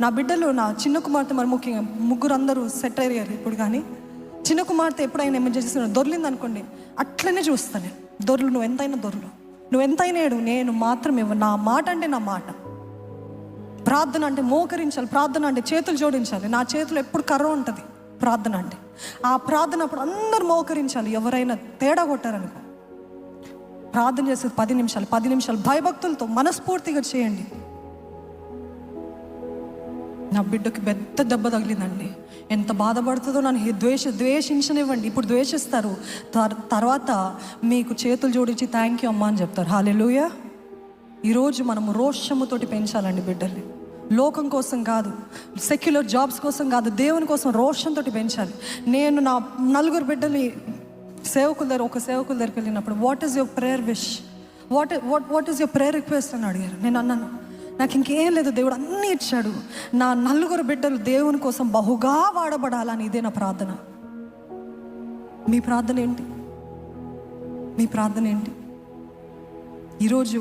నా బిడ్డలు, నా చిన్న కుమార్తె మరి ముఖ్యంగా, ముగ్గురు అందరూ సెట్ అయ్యారు ఇప్పుడు. కానీ చిన్న కుమార్తె ఎప్పుడైనా ఏమైనా చేసిన దొర్లింది అనుకోండి, అట్లనే చూస్తాను నేను. దొర్లు, నువ్వు ఎంతైనా దొర్లు, నువ్వు ఎంతైనా ఏడు, నేను మాత్రం ఇవ్వను. నా మాట అంటే నా మాట. ప్రార్థన అంటే మోకరించాలి, ప్రార్థన అంటే చేతులు జోడించాలి. నా చేతులు ఎప్పుడు కర్ర ఉంటుంది ప్రార్థన అంటే. ఆ ప్రార్థన అప్పుడు అందరూ మోకరించాలి. ఎవరైనా తేడా కొట్టారనుకో, ప్రార్థన చేసేది 10 నిమిషాలు భయభక్తులతో మనస్ఫూర్తిగా చేయండి. నా బిడ్డకి పెద్ద దెబ్బ తగిలిందండి. ఎంత బాధపడుతుందో నన్ను ద్వేషించనివ్వండి. ఇప్పుడు ద్వేషిస్తారు, తర్వాత మీకు చేతులు జోడించి థ్యాంక్ యూ అమ్మా అని చెప్తారు. హల్లెలూయా. ఈరోజు మనము రోషముతోటి పెంచాలండి బిడ్డల్ని. లోకం కోసం కాదు, సెక్యులర్ జాబ్స్ కోసం కాదు, దేవుని కోసం రోషంతో పెంచాలి. నేను నా 4 బిడ్డల్ని ఒక సేవకుల దగ్గరికి వెళ్ళినప్పుడు, what is your prayer wish, what is your prayer request అని అడిగారు. నేను అన్నాను, నాకు ఇంకేం లేదు, దేవుడు అన్నీ ఇచ్చాడు, నా 4 బిడ్డలు దేవుని కోసం బహుగా వాడబడాలని, ఇదే నా ప్రార్థన. మీ ప్రార్థన ఏంటి? మీ ప్రార్థన ఏంటి? ఈరోజు